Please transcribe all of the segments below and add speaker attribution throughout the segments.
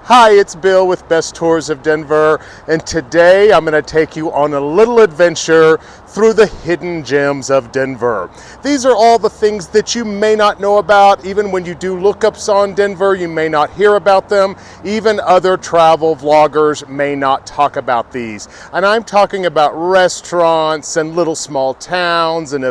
Speaker 1: Hi, it's Bill with Best Tours of Denver, and today I'm going to take you on a little adventure through the hidden gems of Denver. These are all the things that you may not know about. Even when you do lookups on Denver, you may not hear about them. Even other travel vloggers may not talk about these. And I'm talking about restaurants and little small towns and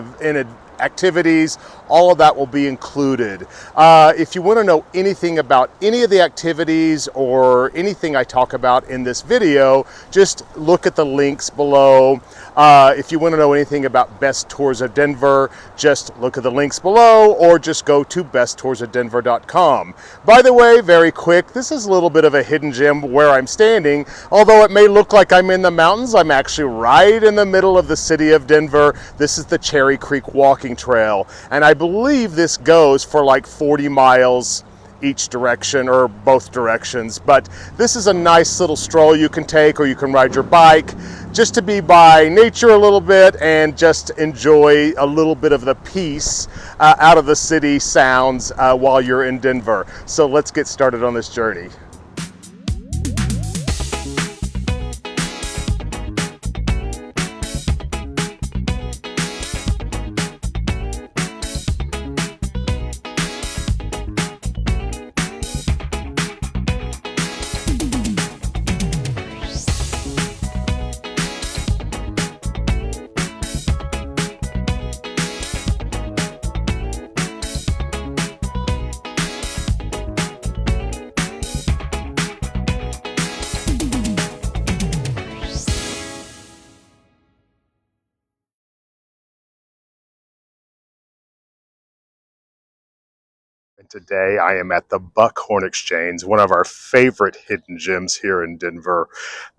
Speaker 1: activities. All of that will be included. If you want to know anything about any of the activities or anything I talk about in this video, just look at the links below. If you want to know anything about Best Tours of Denver, just look at the links below or just go to besttoursofdenver.com. By the way, very quick, this is a little bit of a hidden gem where I'm standing. Although it may look like I'm in the mountains, I'm actually right in the middle of the city of Denver. This is the Cherry Creek Walking Trail, and I believe this goes for like 40 miles each direction or both directions, but this is a nice little stroll you can take, or you can ride your bike just to be by nature a little bit and just enjoy a little bit of the peace out of the city sounds while you're in Denver. So let's get started on this journey. And today I am at the Buckhorn Exchange, one of our favorite hidden gems here in Denver.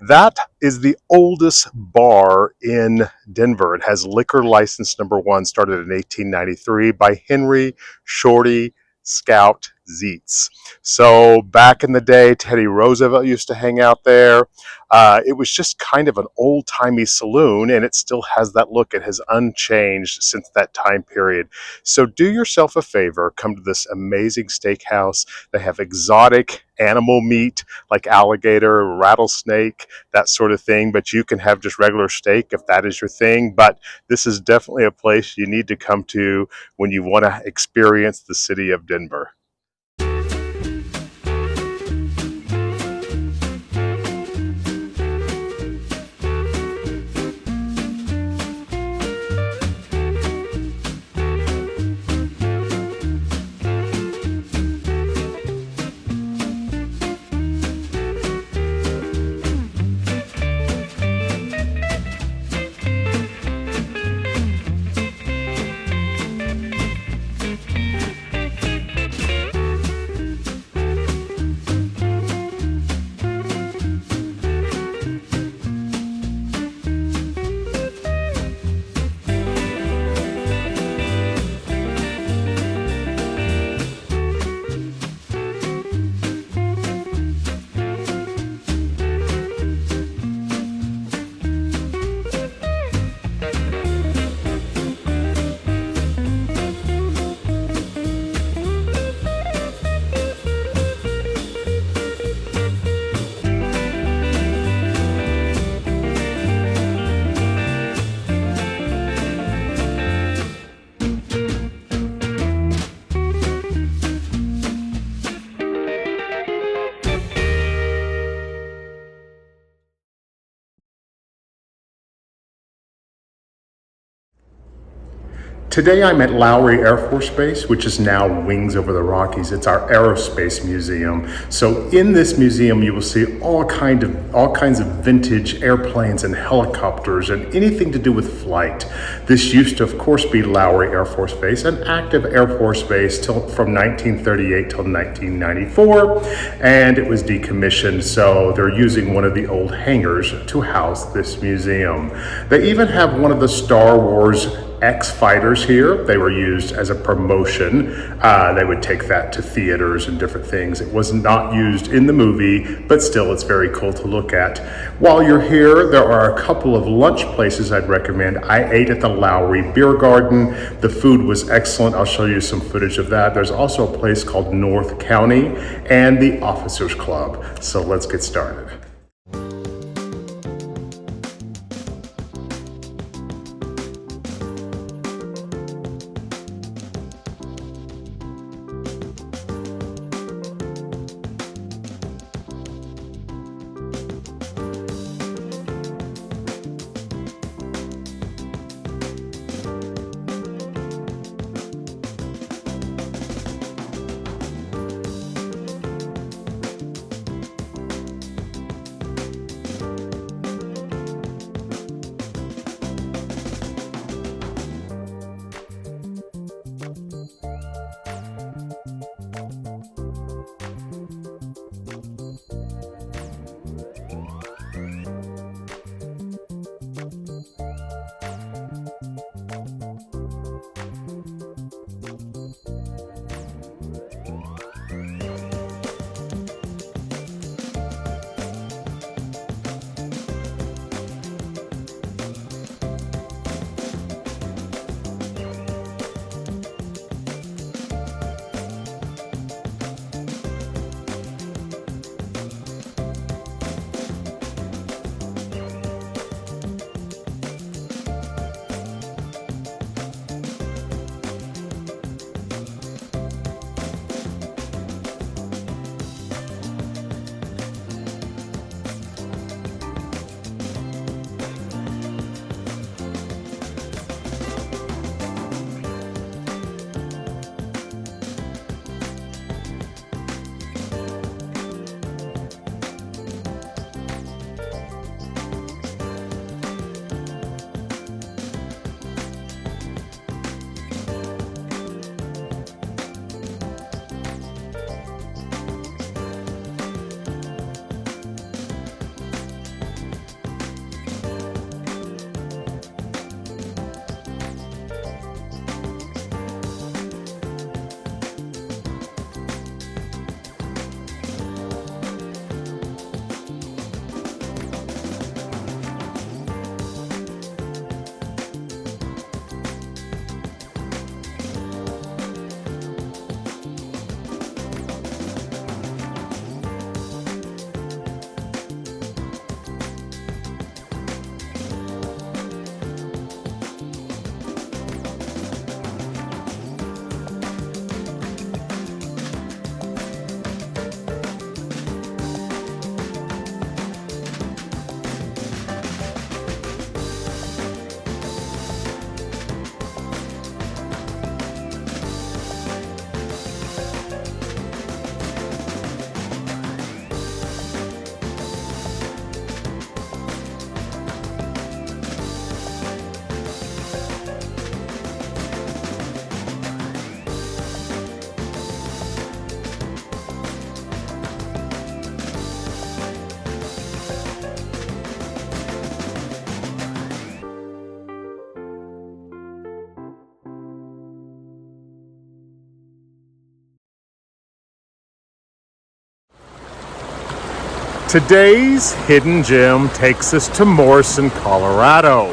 Speaker 1: That is the oldest bar in Denver. It has liquor license number 1, started in 1893 by Henry Shorty Scout Zeitz. So back in the day, Teddy Roosevelt used to hang out there. It was just kind of an old-timey saloon, and it still has that look. It has unchanged since that time period. So do yourself a favor, come to this amazing steakhouse. They have exotic animal meat like alligator, rattlesnake, that sort of thing, but you can have just regular steak if that is your thing. But this is definitely a place you need to come to when you want to experience the city of Denver. Today I'm at Lowery Air Force Base, which is now Wings Over the Rockies. It's our aerospace museum. So in this museum, you will see all kinds of vintage airplanes and helicopters and anything to do with flight. This used to, of course, be Lowery Air Force Base, an active Air Force base from 1938 till 1994, and it was decommissioned. So they're using one of the old hangars to house this museum. They even have one of the Star Wars X-Fighters here. They were used as a promotion. They would take that to theaters and different things. It was not used in the movie, but still it's very cool to look at. While you're here, there are a couple of lunch places I'd recommend. I ate at the Lowery Beer Garden. The food was excellent. I'll show you some footage of that. There's also a place called North County and the Officers Club. So let's get started. Today's hidden gem takes us to Morrison, Colorado.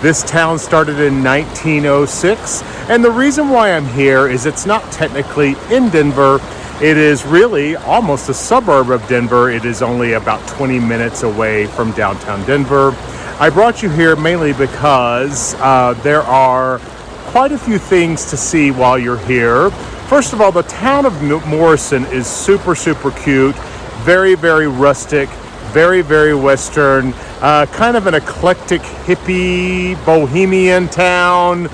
Speaker 1: This town started in 1906, and the reason why I'm here is it's not technically in Denver. It is really almost a suburb of Denver. It is only about 20 minutes away from downtown Denver. I brought you here mainly because there are quite a few things to see while you're here. First of all, the town of Morrison is super cute, very rustic, very Western, kind of an eclectic hippie bohemian town.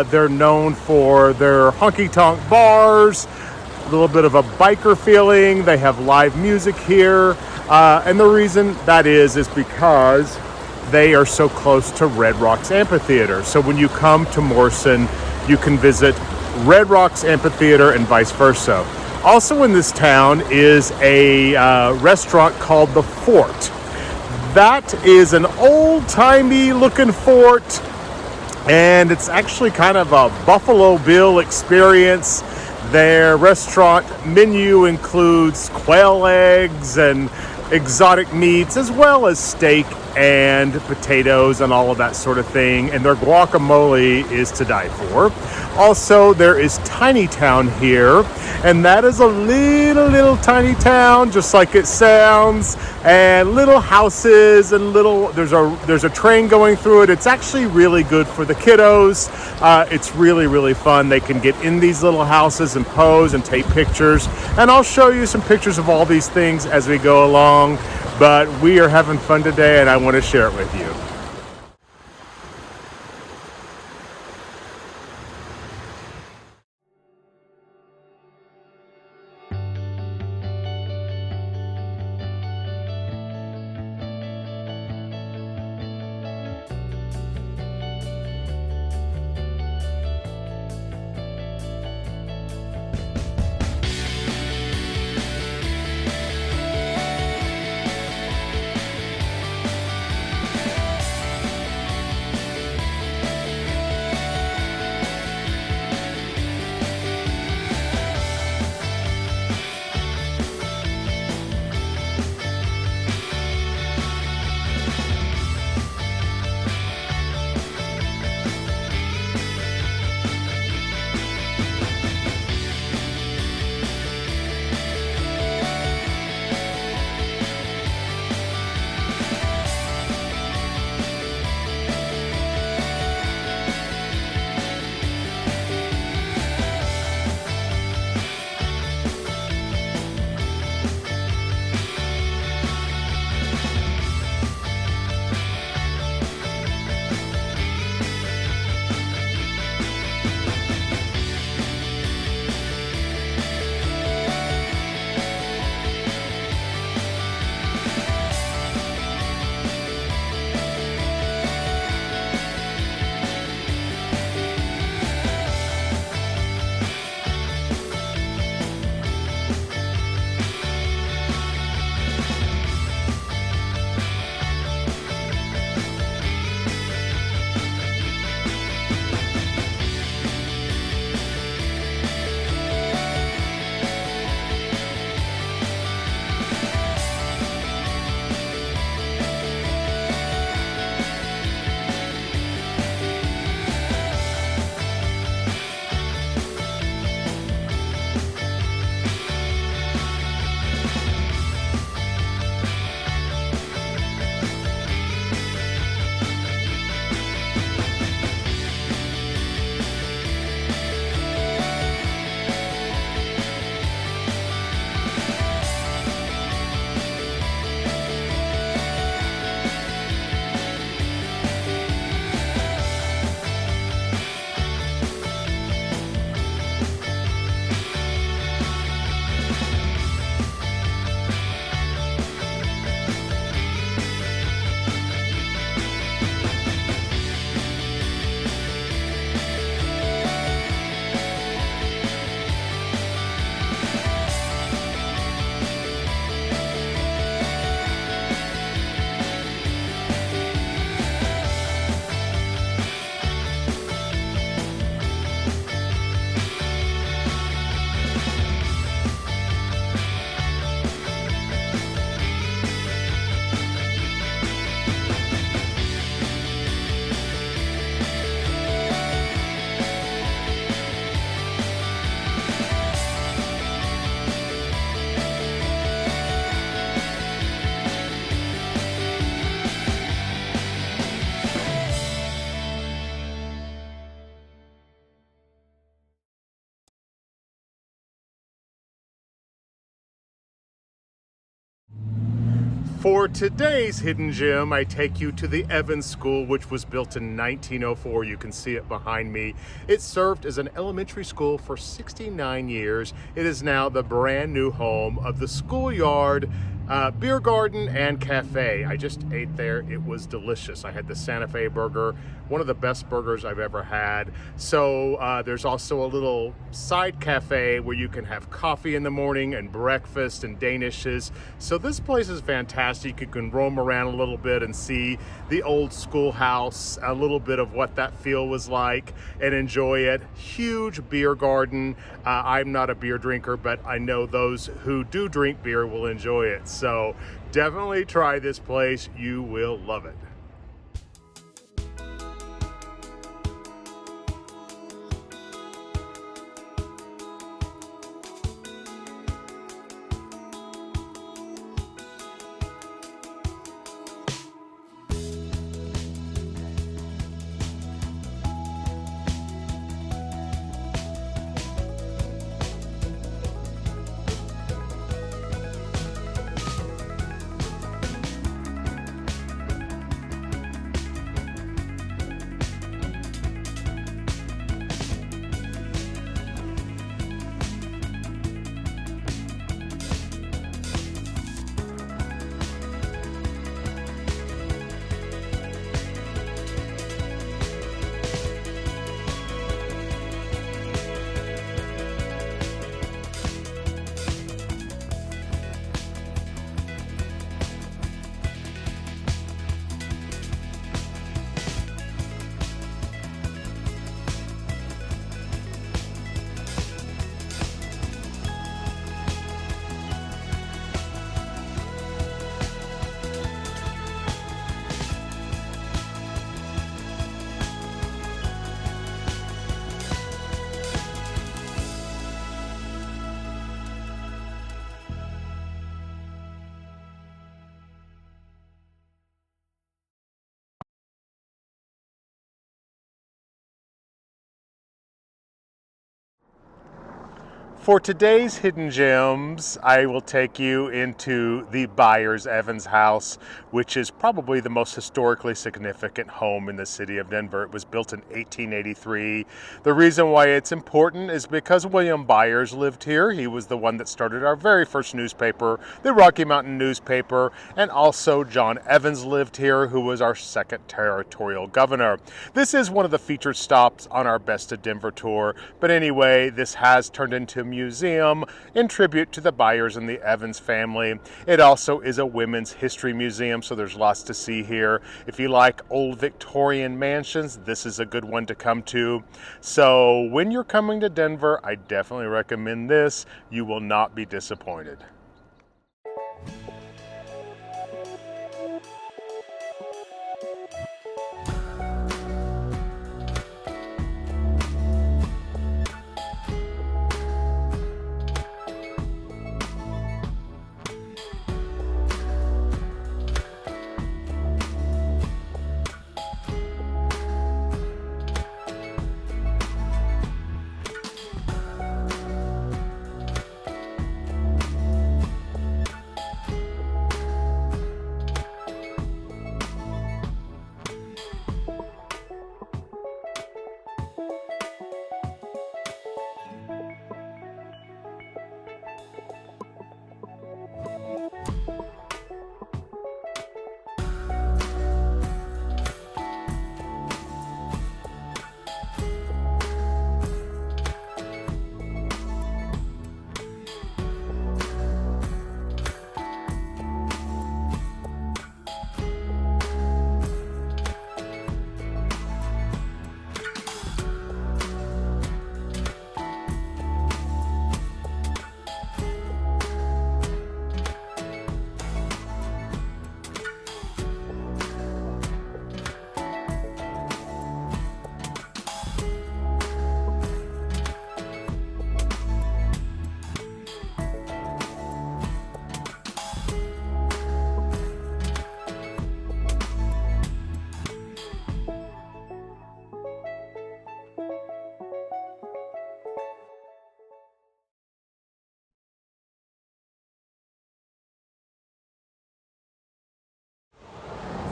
Speaker 1: They're known for their honky-tonk bars, a little bit of a biker feeling. They have live music here, and the reason that is because they are so close to Red Rocks Amphitheater. So when you come to Morrison, you can visit Red Rocks Amphitheater and vice versa. Also in this town is a restaurant called The Fort. That is an old-timey looking fort. and it's actually kind of a Buffalo Bill experience. Their restaurant menu includes quail eggs and exotic meats, as well as steak and potatoes and all of that sort of thing. And their guacamole is to die for. Also, there is Tiny Town here, and that is a little tiny town, just like it sounds, and little houses and there's a train going through it. It's actually really good for the kiddos. It's really fun. They can get in these little houses and pose and take pictures, and I'll show you some pictures of all these things as we go along. But we are having fun today, and I want to share it with you. For today's hidden gem, I take you to the Evans School, which was built in 1904. You can see it behind me. It served as an elementary school for 69 years. It is now the brand new home of the Schoolyard Beer Garden and Cafe. I just ate there. It was delicious. I had the Santa Fe burger, one of the best burgers I've ever had. So there's also a little side cafe where you can have coffee in the morning and breakfast and danishes. So this place is fantastic. You can roam around a little bit and see the old schoolhouse, a little bit of what that feel was like, and enjoy it. Huge beer garden. I'm not a beer drinker, but I know those who do drink beer will enjoy it. So definitely try this place. You will love it. For today's Hidden Gems, I will take you into the Byers-Evans House, which is probably the most historically significant home in the city of Denver. It was built in 1883. The reason why it's important is because William Byers lived here. He was the one that started our very first newspaper, the Rocky Mountain newspaper, and also John Evans lived here, who was our second territorial governor. This is one of the featured stops on our Best of Denver tour, but anyway, this has turned into museum in tribute to the Byers and the Evans family. It also is a women's history museum, so there's lots to see here. If you like old Victorian mansions, this is a good one to come to. So when you're coming to Denver, I definitely recommend this. You will not be disappointed.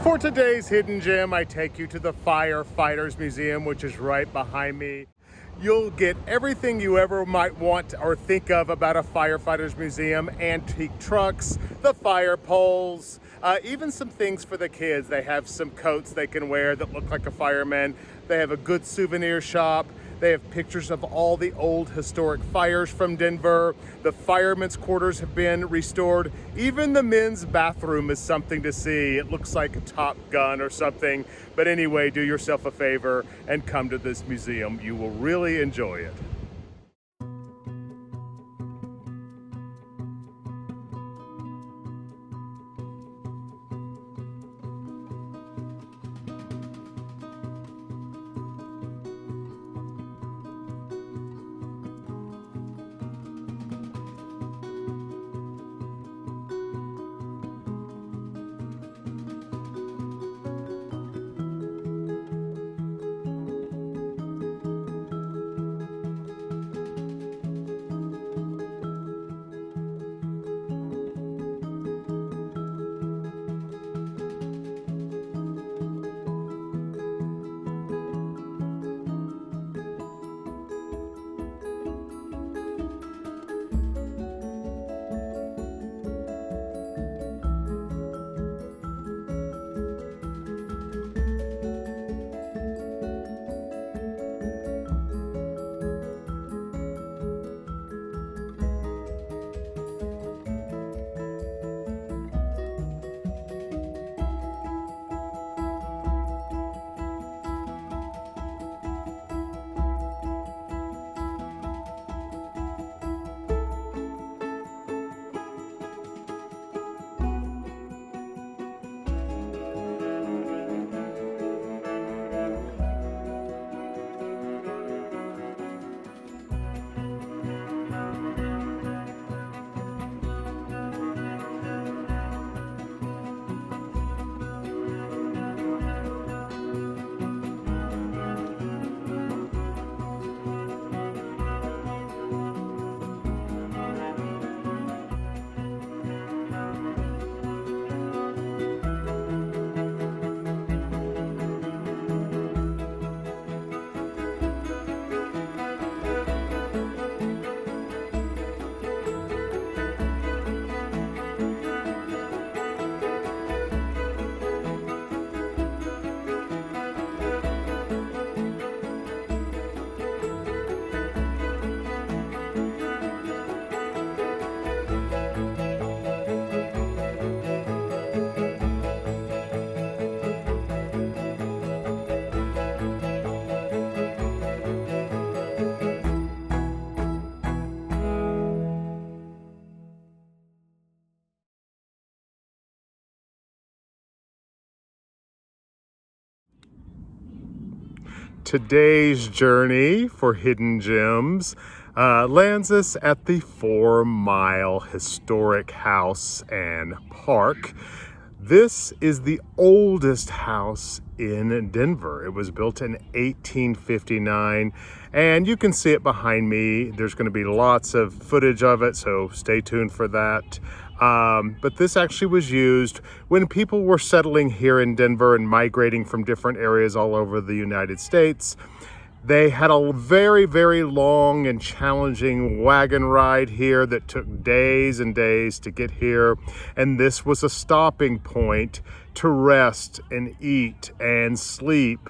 Speaker 1: For today's Hidden Gem, I take you to the Firefighters Museum, which is right behind me. You'll get everything you ever might want or think of about a firefighter's museum: antique trucks, the fire poles, even some things for the kids. They have some coats they can wear that look like a fireman. They have a good souvenir shop. They have pictures of all the old historic fires from Denver. The firemen's quarters have been restored. Even the men's bathroom is something to see. It looks like Top Gun or something. But anyway, do yourself a favor and come to this museum. You will really enjoy it. Today's journey for Hidden Gems lands us at the 4 Mile Historic House and Park. This is the oldest house in Denver. It was built in 1859, and you can see it behind me. There's going to be lots of footage of it, so stay tuned for that. But this actually was used when people were settling here in Denver and migrating from different areas all over the United States. They had a very, very long and challenging wagon ride here that took days and days to get here. And this was a stopping point to rest and eat and sleep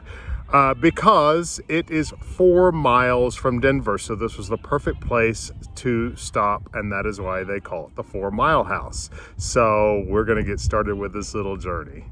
Speaker 1: because it is 4 miles from Denver. So this was the perfect place to stop. And that is why they call it the 4 Mile House. So we're going to get started with this little journey.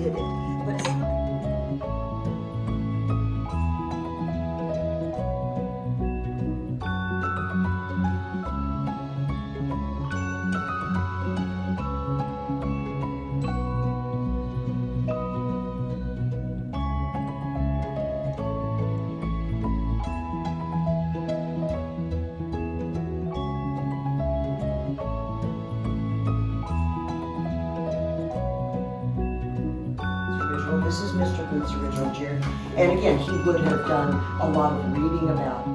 Speaker 2: did it. But this is Mr. Booth's original chair. And again, he would have done a lot of reading about it.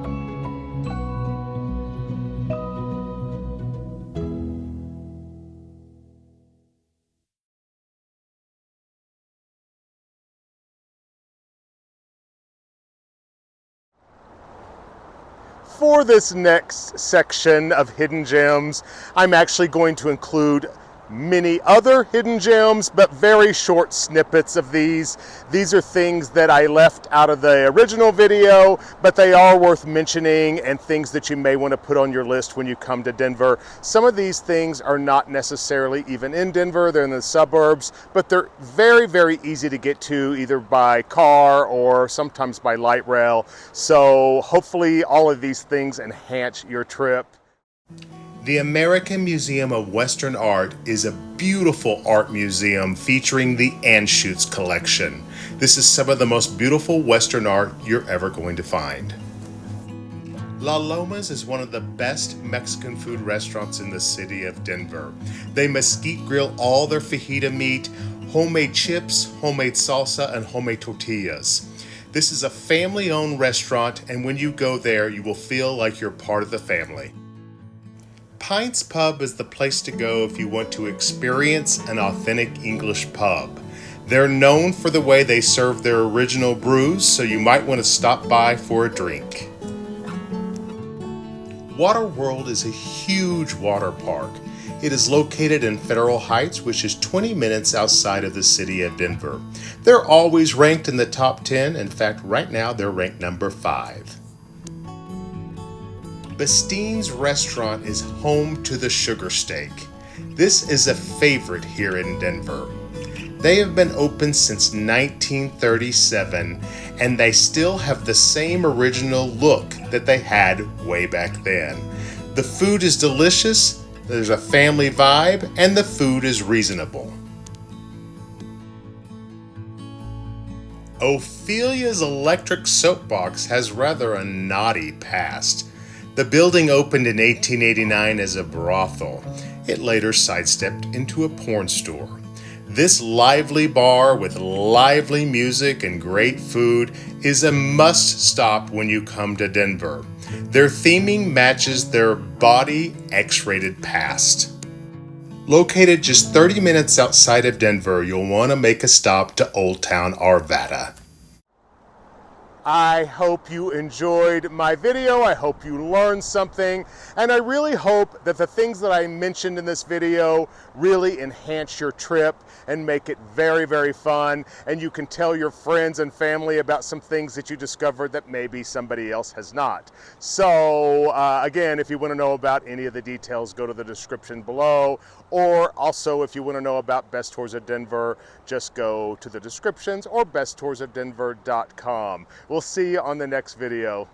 Speaker 1: For this next section of hidden gems, I'm actually going to include many other hidden gems, but very short snippets of these. These are things that I left out of the original video, but they are worth mentioning and things that you may want to put on your list when you come to Denver. Some of these things are not necessarily even in Denver, they're in the suburbs, but they're very, very easy to get to either by car or sometimes by light rail. So hopefully all of these things enhance your trip. The American Museum of Western Art is a beautiful art museum featuring the Anschutz collection. This is some of the most beautiful Western art you're ever going to find. La Loma's is one of the best Mexican food restaurants in the city of Denver. They mesquite grill all their fajita meat, homemade chips, homemade salsa, and homemade tortillas. This is a family-owned restaurant, and when you go there, you will feel like you're part of the family. Pints Pub is the place to go if you want to experience an authentic English pub. They're known for the way they serve their original brews, so you might want to stop by for a drink. Water World is a huge water park. It is located in Federal Heights, which is 20 minutes outside of the city of Denver. They're always ranked in the top 10. In fact, right now they're ranked number 5. Bastien's restaurant is home to the sugar steak. This is a favorite here in Denver. They have been open since 1937, and they still have the same original look that they had way back then. The food is delicious, there's a family vibe, and the food is reasonable. Ophelia's Electric Soapbox has rather a naughty past. The building opened in 1889 as a brothel. It later sidestepped into a porn store. This lively bar with lively music and great food is a must-stop when you come to Denver. Their theming matches their bawdy X-rated past. Located just 30 minutes outside of Denver, you'll want to make a stop to Old Town Arvada. I hope you enjoyed my video. I hope you learned something. And I really hope that the things that I mentioned in this video really enhance your trip and make it very, very fun. And you can tell your friends and family about some things that you discovered that maybe somebody else has not. So again, if you want to know about any of the details, go to the description below. Or also, if you want to know about Best Tours of Denver, just go to the descriptions or besttoursofdenver.com. We'll see you on the next video.